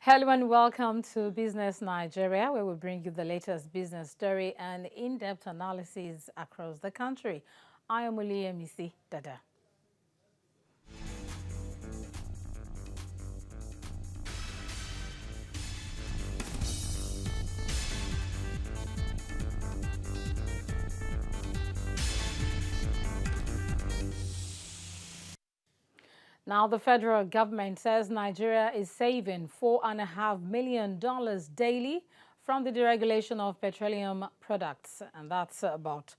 Hello and welcome to Business Nigeria, where we bring you the latest business story and in-depth analysis across the country. I am Oluyemisi Dada. Now, the federal government says Nigeria is saving $4.5 million daily from the deregulation of petroleum products, and that's about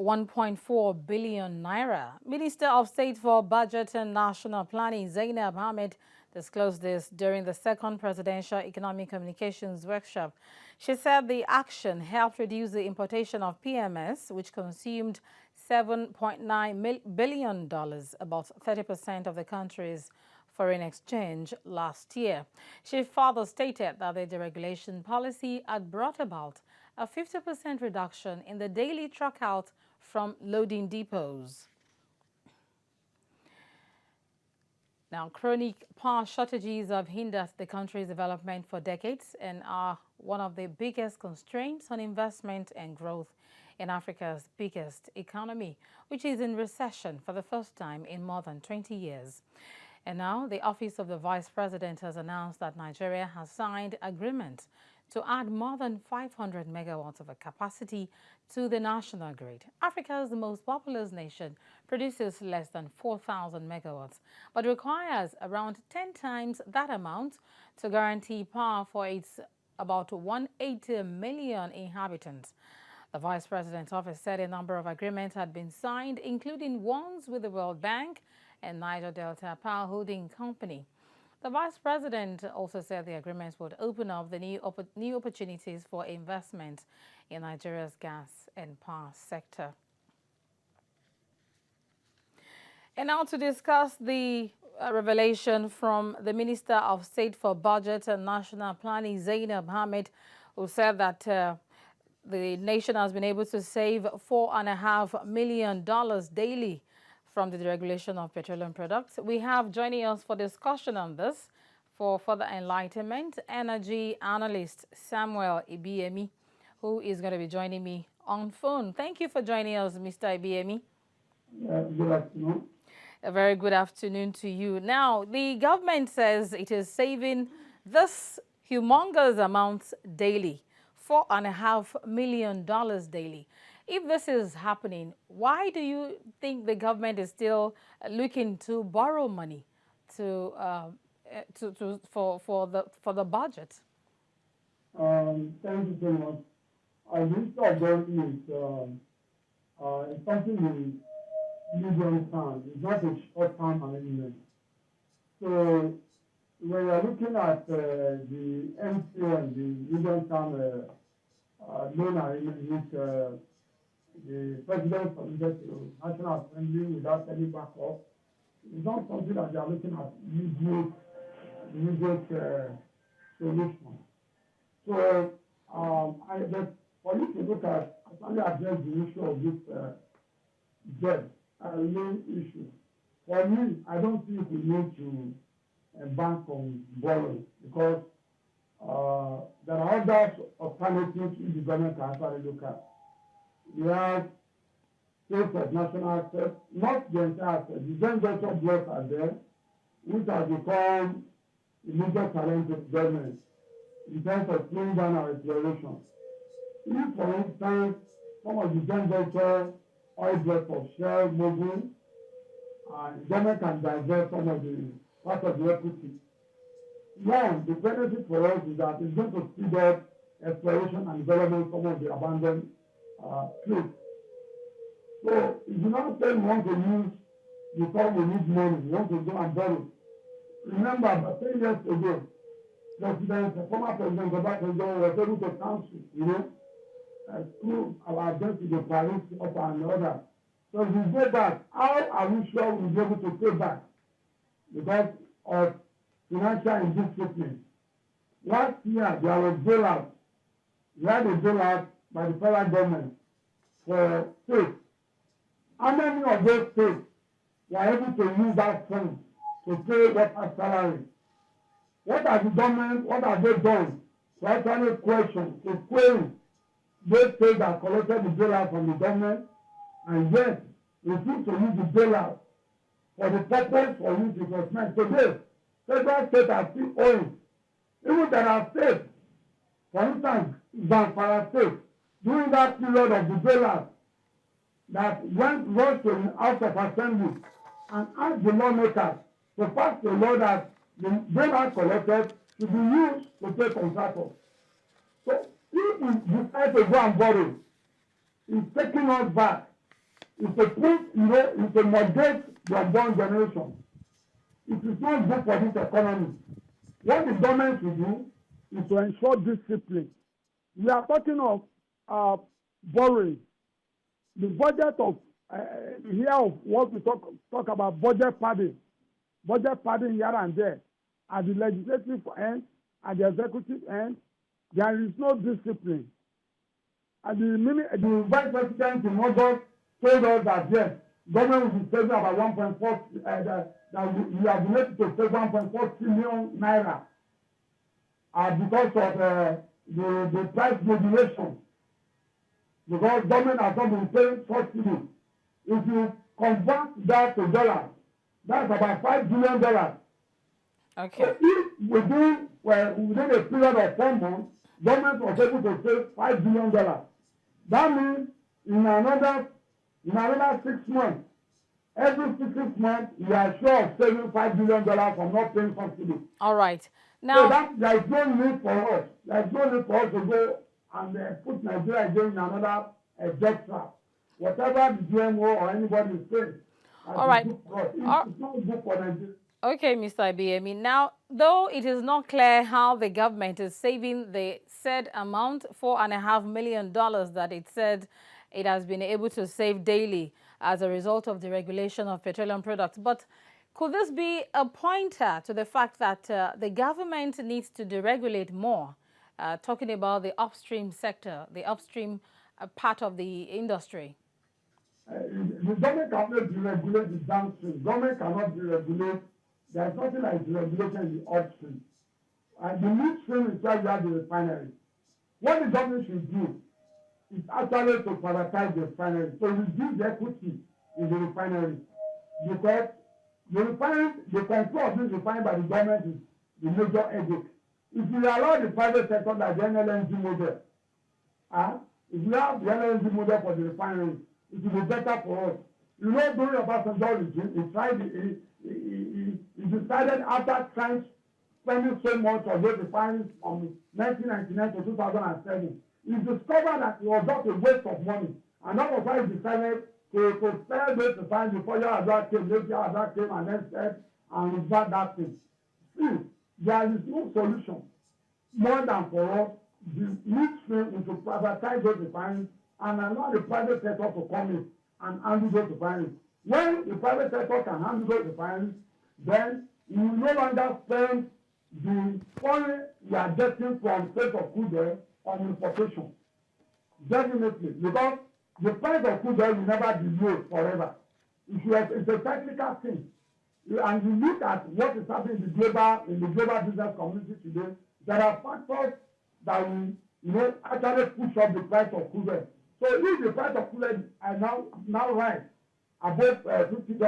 1.4 billion naira. Minister of State for Budget and National Planning Zainab Ahmed disclosed this during the second presidential economic communications workshop. She said the action helped reduce the importation of PMS, which consumed $7.9 billion, about 30% of the country's foreign exchange last year. She further stated that the deregulation policy had brought about a 50% reduction in the daily truck out from loading depots. Now, chronic power shortages have hindered the country's development for decades and are one of the biggest constraints on investment and growth in Africa's biggest economy, which is in recession for the first time in more than 20 years. And now, the Office of the Vice President has announced that Nigeria has signed agreements to add more than 500 megawatts of capacity to the national grid. Africa's most populous nation produces less than 4,000 megawatts, but requires around 10 times that amount to guarantee power for its about 180 million inhabitants. The Vice President's office said a number of agreements had been signed, including ones with the World Bank and Niger Delta Power Holding Company. The Vice President also said the agreements would open up the new opportunities for investment in Nigeria's gas and power sector. And now to discuss the revelation from the Minister of State for Budget and National Planning, Zainab Ahmed, who said that the nation has been able to save $4.5 million daily from the deregulation of petroleum products. We have joining us for discussion on this, for further enlightenment, energy analyst Samuel Ibiemi, who is going to be joining me on phone. Thank you for joining us, Mr. Ibiemi. Good afternoon. A very good afternoon to you. Now, the government says it is saving this humongous amount daily, $4.5 million daily. If this is happening, why do you think the government is still looking to borrow money for the budget? Thank you so much. This of government is something in medium term. It's not a short-term arrangement. So when you're looking at the MTN, the medium-term loan arrangement, which the president submitted to National Assembly without any backup, it's not something that they are looking at immediate solution. So but for you to look at, actually address the issue of this debt loan issue, for me, I don't think we need to bank on borrowing because there are other alternatives the government can actually look at. We have state of national access, not the entire access. The joint venture blocks are there, which have become a major challenge to government in terms of slowing down our exploration. If, for instance, some of the joint venture oil blocks of Shell, Mobil, and government can divert some of the part of the equity. One, the benefit for us is that it's going to speed up exploration and development of some of the abandoned fields. So if you not say we want to use because we need money, we want to go and borrow. Remember, about 10 years ago, the former president, Obasanjo, was able to counsel, through our debt to the Paris up and other. So if we go back, how are we sure we'll be able to pay back? Because of financial indiscipline. Last year, there was bailout. We had a bailout by the federal government for states. How many of those states were able to use that fund to pay workers' salary? What have the government, what have they done to actually question, to query those states that collected the bailout from the government and yet refuse to use the bailout for the purpose for which it was meant? Today, federal states are still owing. Even there are states, for instance, Zamfara State, during that period of the bailout, that went rushed to the House of Assembly and asked the lawmakers to pass a law that the bailout collected should be used to pay contractors. So if we decide to go and borrow, it's taking us back. It's a put, it's a moderate the unborn generation. It is not good for this economy. What the government should do is to ensure discipline. We are talking of borrowing. The budget of here of what we talk about budget padding here and there at the legislative end, at the executive end, there is no discipline. And the vice president in August told us that yes, government will be saving about 1.4 that we have been able to save 1.4 trillion naira because of the price regulation. Because government has not been paying subsidy. If you convert that to dollars, that's about $5 billion. Okay. So if within a period of 4 months, government was able to save $5 billion. That means in another 6 months, every 6 months, we are sure of saving $5 billion from not paying subsidy. All right. Now, so there is no need for us. There is no need for us to go and put Nigeria again in another debt trap. Whatever the GMO or anybody is saying, all right. It's not good for Nigeria. Okay, Mr. Ibiemi. Now, though it is not clear how the government is saving the said amount, $4.5 million that it said it has been able to save daily as a result of the regulation of petroleum products, but could this be a pointer to the fact that the government needs to deregulate more, talking about the upstream sector, the upstream part of the industry? The government cannot deregulate the downstream. Government cannot deregulate. There is nothing like deregulation in the upstream. And the midstream is where you have the refinery. What the government should do is actually to privatize the refinery, to reduce the equity in the refinery. Because the control of this refinery by the government is the major headache. If you allow the private sector like the NLNG model, if you have the NLNG model for the refinery, it will be better for us. During the Obasanjo regime, he decided after spending so much of those refineries from 1999 to 2007, he discovered that it was just a waste of money. And that was why he decided to sell those refineries before Yar'Adua came, and then said and revert that thing. See, there is no solution more than for us, the midstream, to privatize those refineries and allow the private sector to come in and handle those refineries. When the private sector can handle those refineries, then you will no longer spend the money we are getting from state of crude oil on importation. Definitely, because the price of crude oil will never be low forever. It's a technical thing. And you look at what is happening in the global business community today, there are factors that will actually push up the price of crude oil. So if the price of crude oil are now rise above $50,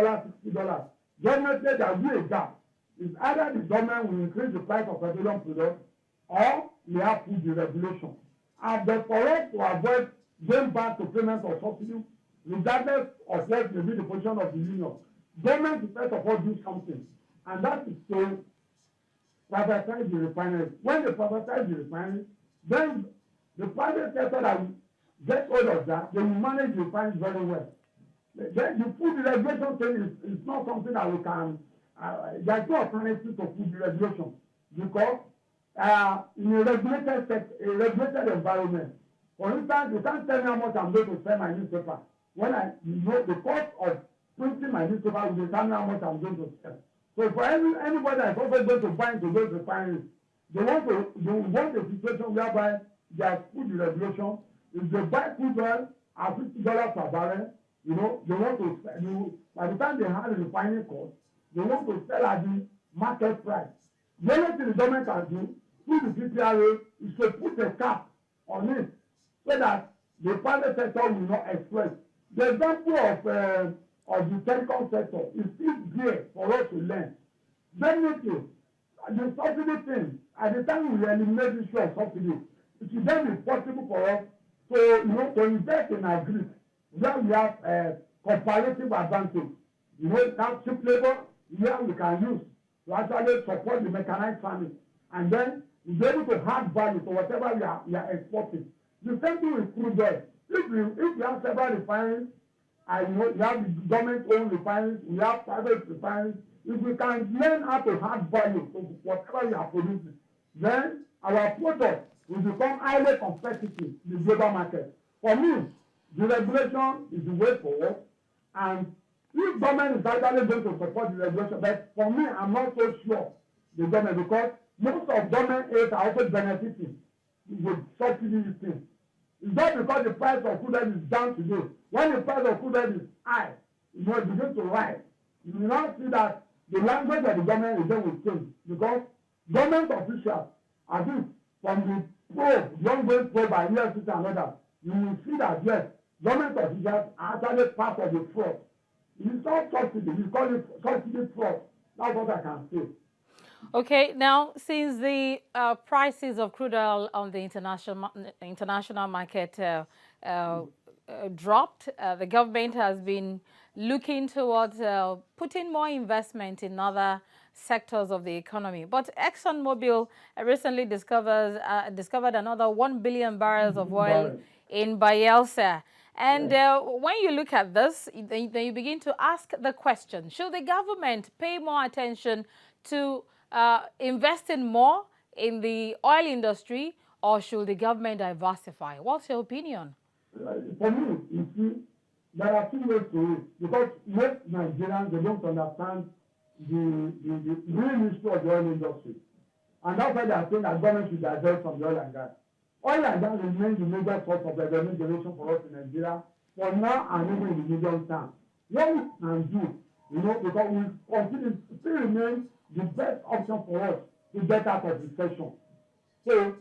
$60, definitely there will be a gap. It's either the government will increase the price of petroleum products or we have food deregulation. And but for us to avoid going back to payment of subsidy, regardless of what may be the position of the union, government will first of all do something, and that is to privatize the refineries. When they privatize the refineries, then the private sector that will get hold of that, they will manage the refineries very well. Then the food deregulation thing is not something that we can. There's no alternative to food deregulation because in a regulated environment, for instance, you can't tell me how much I'm going to sell my newspaper. When the cost of printing my newspaper will determine how much I'm going to sell. So for anybody that's also going to buy into those refineries, they want a situation whereby there's food deregulation. If they buy crude oil at $50 per barrel, they want to sell. By the time they have the refining cost, they want to sell at the market price. The only thing the government can do through the PPRA is to put a cap on it so that the private sector will not exploit. The example of the telecom sector is still there for us to learn. Definitely, the subsidy thing, at the time we eliminate the issue of subsidy, it will then be possible for us to invest in agri where we have comparative advantage. That cheap labor where we can use to actually support the mechanized farming, and then we'll be able to add value to whatever we are exporting. The same thing with crude oil. If we have several refineries, and we have the government-owned refineries, we have private refineries, if we can learn how to add value to whatever we are producing, then our product will become highly competitive in the global market. For me, the regulation is the way forward, and if government is actually going to support the regulation, but for me, I'm not so sure the government, because most of government aids are also benefiting with subsidy things. It's not because the price of crude oil is down today. When the price of crude oil is high, it begins to rise. You will not see that the language of the government is going to change, because government officials, I think from the ongoing probe by EFCC and others, you will see that yes, government officials are actually part of the fraud. It's not subsidy, we call it subsidy fraud. That's what I can say. Okay, now since the prices of crude oil on the international market dropped, the government has been looking towards putting more investment in other sectors of the economy. But ExxonMobil recently discovered another 1 billion barrels of oil in Bayelsa. And when you look at this, then you begin to ask the question, should the government pay more attention to investing more in the oil industry, or should the government diversify? What's your opinion? For me, you see, there are two ways to it, because most Nigerians, they don't understand the real issue of the oil industry. And that's why they are saying that government should divert from the oil and gas. Oil and gas remains the major source of revenue generation for us in Nigeria for now and even in the medium term. What we can do, because we continue to still remain the best option for us to get out of recession. So,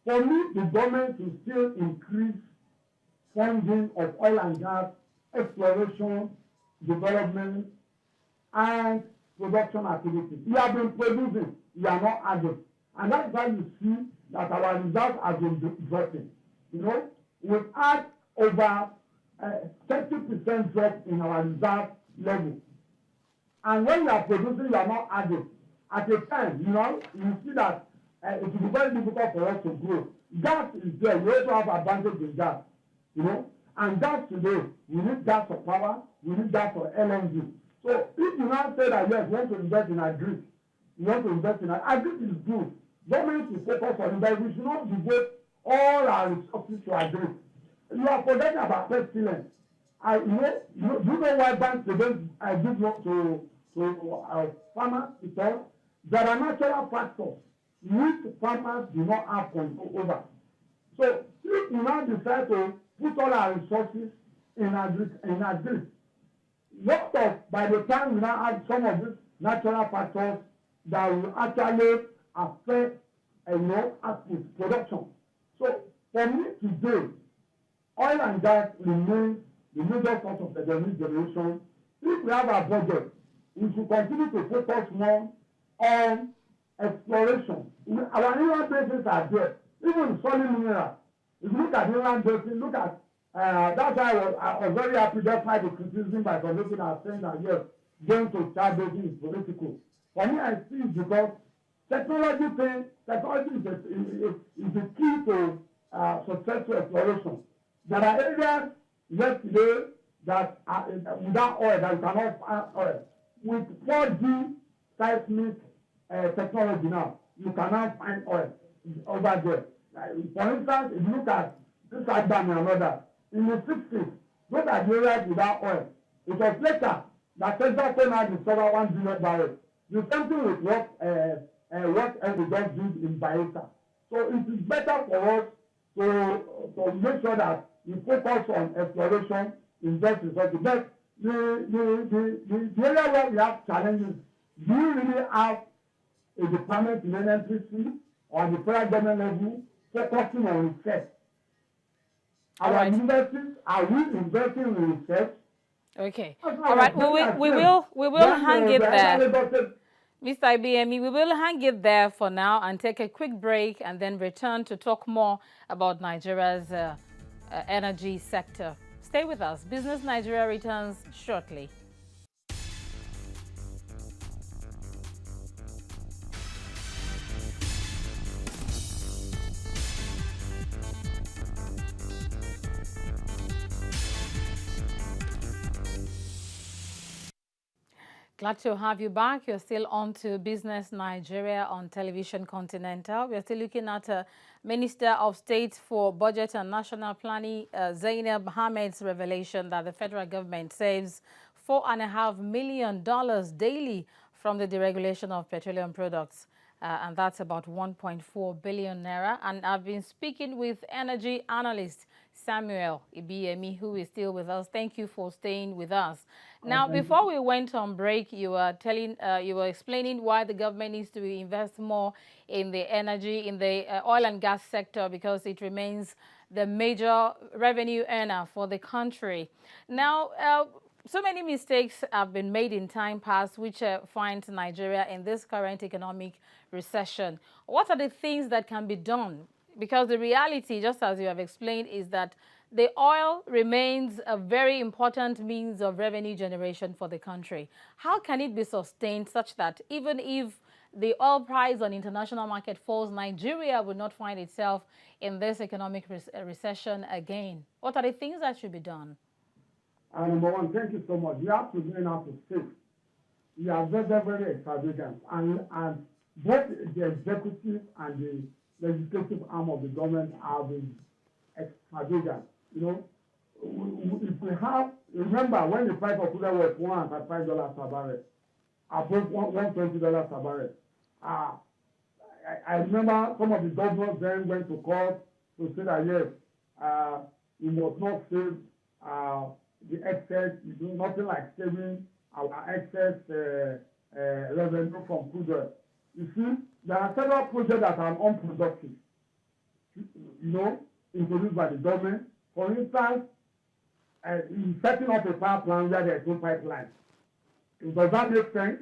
for me, the government will still increase funding of oil and gas exploration, development, and production activities. We have been producing, we are not adding. And that's why you see that our results have been dropping. We've had over 30% drop in our result level. And when you are producing, you are not adding. At a time, you see that it will be very difficult for us to grow. Gas is there. We also have advantage in gas. And gas today, we need gas for power, we need gas for LNG. So if you now say that yes, we want to invest in agri, agri is good. Government should focus on it, but we should not devote all our resources to agri. You are forgetting about pestilence. Do you know why banks don't give loan to farmers? Because there are natural factors which farmers do not have control over. So if we now decide to put all our resources in agri, by the time we now add some of these natural factors that will actually affect output production. So for me today, oil and gas remains the major source of revenue generation. If we have our budget, we should continue to focus more on exploration. Our inland basins are there, even solid minerals. If you look at inland basins, that's why I was very happy despite the criticism by some people are saying that yes, going to Chad Basin is political. For me, I see it because technology is the key to successful exploration. There are areas yesterday that are without oil, that you cannot find oil. With 4G seismic technology now, you cannot find oil over there. For instance, if you look at this Agban and others, in the 60s, those are the areas without oil. It was later that Texas came out discovered 1 billion barrels. The same thing with what we just did in Bayelsa. So it is better for us to make sure that we focus on exploration, invest resources. But the area where we have challenges, do you really have a department in NNPC or the federal government level focusing on research? Our universities, are we investing in research? Okay. All right. We will hang it there. Mr. Ibiyemi, we will hang it there for now and take a quick break and then return to talk more about Nigeria's energy sector. Stay with us. Business Nigeria returns shortly. Glad to have you back. You're still on to Business Nigeria on Television Continental. We're still looking at Minister of State for Budget and National Planning, Zainab Ahmed's revelation that the federal government saves $4.5 million daily from the deregulation of petroleum products. And that's about 1.4 billion naira. And I've been speaking with energy analyst Samuel Ibiyemi, who is still with us. Thank you for staying with us. Now, before we went on break, you were explaining why the government needs to invest more in the energy, in the oil and gas sector, because it remains the major revenue earner for the country. Now, so many mistakes have been made in time past, which finds Nigeria in this current economic recession. What are the things that can be done? Because the reality, just as you have explained, is that the oil remains a very important means of revenue generation for the country. How can it be sustained such that even if the oil price on international market falls, Nigeria will not find itself in this economic recession again? What are the things that should be done? Number one, thank you so much. We have to learn how to speak. We are very, very extravagant. And both the executive and the legislative arm of the government have been extravagant. You know, if we have, remember when the price of crude oil was $105 per barrel, above $120 per barrel. I remember some of the governors then went to court to say that yes, we must not save the excess, we do nothing like saving our excess revenue from crude oil. You see, there are several projects that are unproductive, you know, introduced by the government. For instance, in setting up a power plant where there is no pipeline. Does that make sense?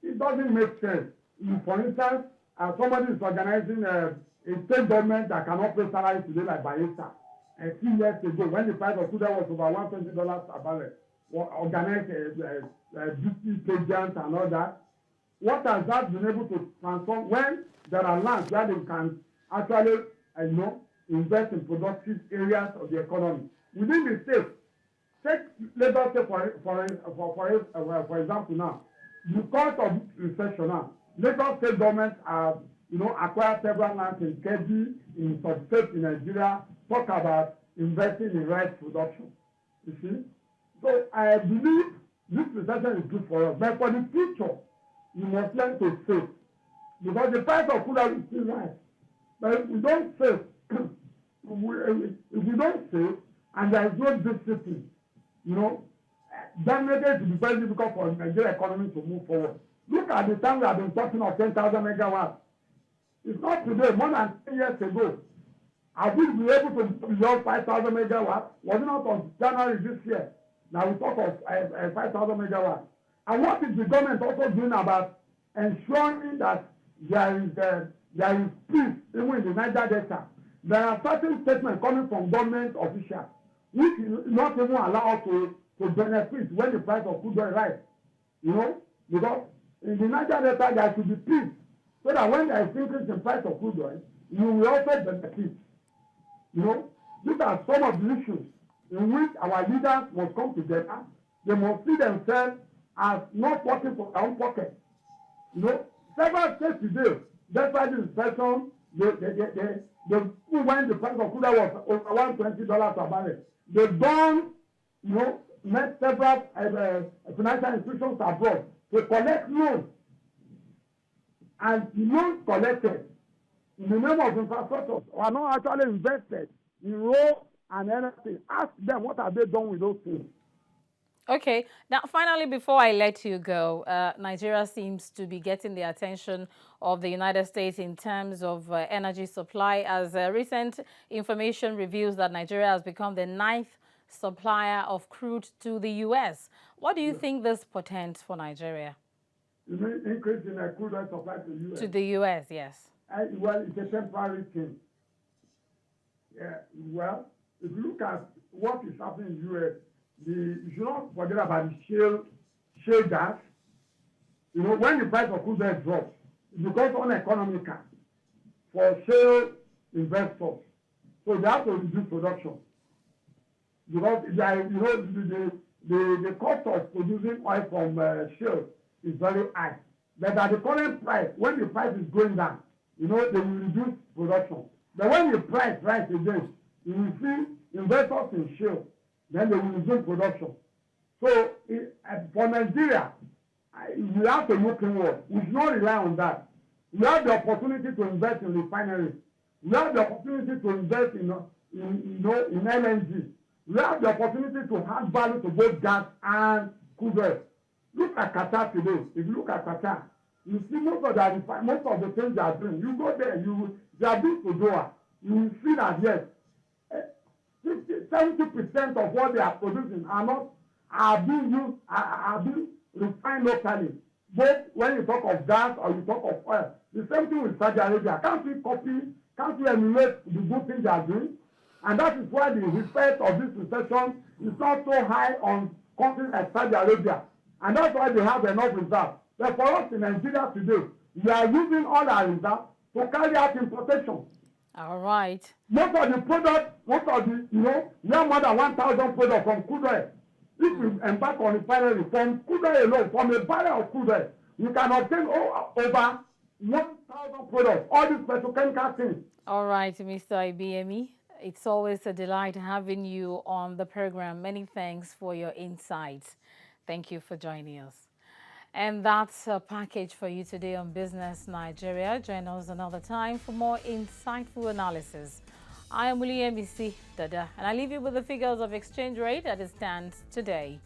It doesn't make sense. For instance, somebody is organizing a state government that can operate salary today like Bayelsa. A few years ago, when the price of crude oil was over $120 per barrel, organized duty pageants and all that. What has that been able to transform when there are lands where they can actually, invest in productive areas of the economy within the state? Take Lagos State for example now. Because of recession now, Lagos State government have acquired several lands in Kebbi, in some states in Nigeria. Talk about investing in rice production. You see, so I believe this recession is good for us, but for the future, you must learn to save, because the price of food is still rise. But if we don't save, if we don't save, and there is no discipline, definitely it will be very difficult for the Nigerian economy to move forward. Look at the time we have been talking of 10,000 megawatts. It's not today, more than 10 years ago. Have we been able to build 5,000 megawatts? Was it not on January this year? Now we talk of 5,000 megawatts. And what is the government also doing about ensuring that there is peace even in the Niger Delta? There are certain statements coming from government officials which will not even allow us to benefit when the price of crude oil rise. Because in the Niger Delta there should be peace, so that when there is increase in price of crude oil, you will also benefit. These are some of the issues in which our leaders must come together. They must see themselves as not working for their own pocket. Several states today, despite this recession, when the price of crude oil was over $120 per barrel, they don't, met several financial institutions abroad to collect loans. And loans collected in the name of infrastructure are not actually invested in roads and anything. Ask them what have they done with those things. Okay. Now, finally, before I let you go, Nigeria seems to be getting the attention of the United States in terms of energy supply, as recent information reveals that Nigeria has become the ninth supplier of crude to the U.S. What do you think this portends for Nigeria? You mean increase in crude oil supply to the U.S.? To the U.S., yes. Well, it's a temporary thing. Yeah, well, if you look at what is happening in the U.S., you should not forget about the shale gas. You know, when the price of crude oil drops, it becomes uneconomical for shale investors. So they have to reduce production. Because the cost of producing oil from shale is very high. But at the current price, when the price is going down, they will reduce production. But when the price rises again, you will see investors in shale, then they will resume production. So for Nigeria, we have to look inward. We should not rely on that. We have the opportunity to invest in refineries. We have the opportunity to invest in LNG. We have the opportunity to add value to both gas and crude oil. Look at Qatar today. If you look at Qatar, you see most of the things they are doing. You go there, they are built to Doha. You will see that yes, 70% of what they are producing are being refined locally. Both when you talk of gas or you talk of oil. The same thing with Saudi Arabia. Can't we emulate the good things they are doing? And that is why the effect of this recession is not so high on countries like Saudi Arabia. And that's why they have enough reserves. But for us in Nigeria today, we are using all our reserves to carry out importation. All right. We have more than 1,000 products from crude oil. If we embark on refinery from crude oil alone, from a barrel of crude oil, we can obtain over 1,000 products, all these petrochemical things. All right, Mr. Ibiemi. It's always a delight having you on the program. Many thanks for your insights. Thank you for joining us. And that's a package for you today on Business Nigeria. Join us another time for more insightful analysis. I am William Dada, and I leave you with the figures of exchange rate as it stands today.